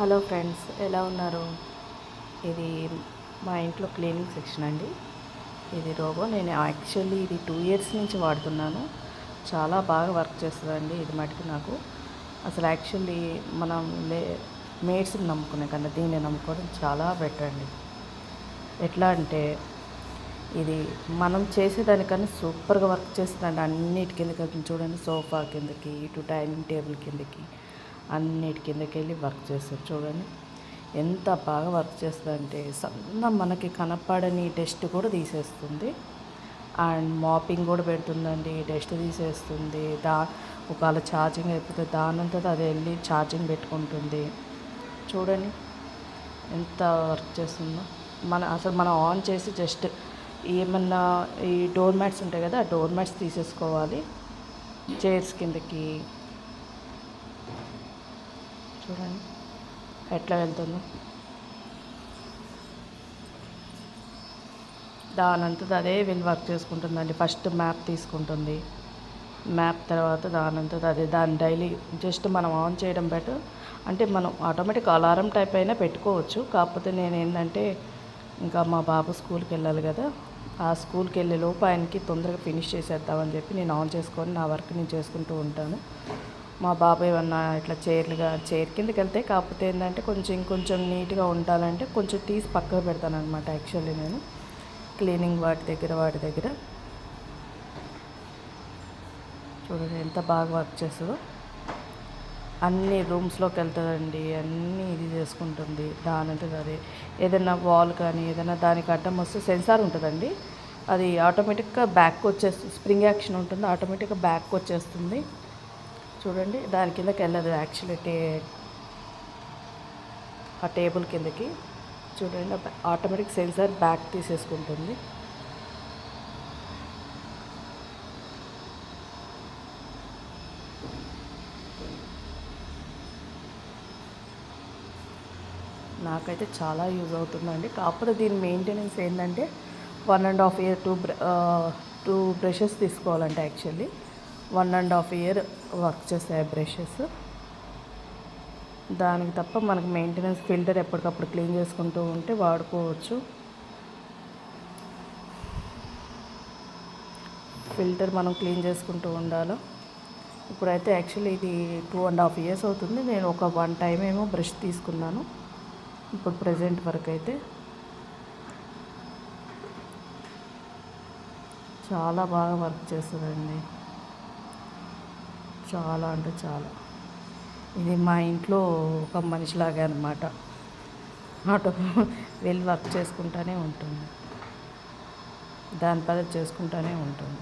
Hello friends, ఎలా ఉన్నారు? ఇది మా ఇంట్లో క్లీనింగ్ సెక్షన్ అండి. ఇది రోబో. నేను యాక్చువల్లీ ఇది 2 ఇయర్స్ నుంచి వాడుతున్నాను. చాలా బాగా వర్క్ చేస్తుందండి ఇది మటుకు నాకు. అసలు యాక్చువల్లీ మనం మేడ్స్ని నమ్ముకునే కన్నా దీన్ని నమ్ముకోవడం చాలా బెటర్ అండి. ఎట్లా అంటే ఇది మనం చేసేదానికన్నా సూపర్గా వర్క్ చేస్తుందండి. అన్నిటి కిందకి చూడండి, సోఫా కిందకి, ఇటు డైనింగ్ టేబుల్ కిందకి, అన్నిటి కిందకి వెళ్ళి వర్క్ చేస్తారు. చూడండి ఎంత బాగా వర్క్ చేస్తుందంటే సన్న మనకి కనపడని డస్ట్ కూడా తీసేస్తుంది. అండ్ మాపింగ్ కూడా పెడుతుందండి, డస్ట్ తీసేస్తుంది. ఒకవేళ ఛార్జింగ్ అయిపోతే దానంతా అది వెళ్ళి ఛార్జింగ్ పెట్టుకుంటుంది. చూడండి ఎంత వర్క్ చేస్తుందో. మనం ఆన్ చేసి జస్ట్ ఏమన్నా ఈ డోర్ మ్యాట్స్ ఉంటాయి కదా, ఆ డోర్ మ్యాట్స్ తీసేసుకోవాలి. చైర్స్ కిందకి చూడండి ఎట్లా వెళ్తుందో. దానంతది అదే వెళ్ళి వర్క్ చేసుకుంటుందండి. ఫస్ట్ మ్యాప్ తీసుకుంటుంది, మ్యాప్ తర్వాత దానంతది అదే దాన్ని డైలీ జస్ట్ మనం ఆన్ చేయడం బెటర్. అంటే మనం ఆటోమేటిక్ అలారం టైప్ అయినా పెట్టుకోవచ్చు. కాకపోతే నేను ఏంటంటే ఇంకా మా బాబు స్కూల్కి వెళ్ళాలి కదా, ఆ స్కూల్కి వెళ్ళే లోపు ఆయనకి తొందరగా ఫినిష్ చేసేద్దామని చెప్పి నేను ఆన్ చేసుకొని నా వర్క్ నేను చేసుకుంటూ ఉంటాను. మా బాబు ఏమన్నా ఇట్లా చైర్ కిందకి వెళ్తే, కాకపోతే ఏంటంటే ఇంకొంచెం నీట్గా ఉండాలంటే కొంచెం తీసి పక్కకు పెడతాను అనమాట. యాక్చువల్లీ నేను క్లీనింగ్ వాటి దగ్గర చూడండి ఎంత బాగా వర్క్ చేస్తుందో. అన్ని రూమ్స్లోకి వెళ్తుందండి, అన్నీ ఇది చేసుకుంటుంది. దానంటే అదే ఏదైనా వాల్ కానీ ఏదైనా దానికి అడ్డం వస్తే సెన్సార్ ఉంటుందండి, అది ఆటోమేటిక్గా బ్యాక్ వచ్చేస్తుంది. స్ప్రింగ్ యాక్షన్ ఉంటుంది, ఆటోమేటిక్గా బ్యాక్ వచ్చేస్తుంది. చూడండి దాని కిందకి వెళ్ళదు యాక్చువల్లీ ఆ టేబుల్ కిందకి. చూడండి ఆటోమేటిక్ సెన్సార్ బ్యాక్ తీసేసుకుంటుంది. నాకైతే చాలా యూజ్ అవుతుందండి. కాకపోతే దీని మెయింటెనెన్స్ ఏంటంటే 1.5 ఇయర్, టూ బ్రషెస్ తీసుకోవాలంటే యాక్చువల్లీ 1.5 ఇయర్ వర్క్ చేస్తాయి బ్రషెస్. దానికి తప్ప మనకు మెయింటెనెన్స్ ఫిల్టర్ ఎప్పటికప్పుడు క్లీన్ చేసుకుంటూ ఉంటే వాడుకోవచ్చు. ఫిల్టర్ మనం క్లీన్ చేసుకుంటూ ఉండాలి. ఇప్పుడైతే యాక్చువల్లీ ఇది 2.5 ఇయర్స్ అవుతుంది. నేను ఒక 1 టైం ఏమో బ్రష్ తీసుకున్నాను. ఇప్పుడు ప్రజెంట్ వరకు అయితే చాలా బాగా వర్క్ చేస్తుందండి. చాలా అంటే చాలా. ఇది మా ఇంట్లో ఒక మనిషిలాగే అనమాట. ఆటో వెళ్ళి వర్క్ చేసుకుంటూనే ఉంటుంది, దాని పని చేసుకుంటూనే ఉంటుంది.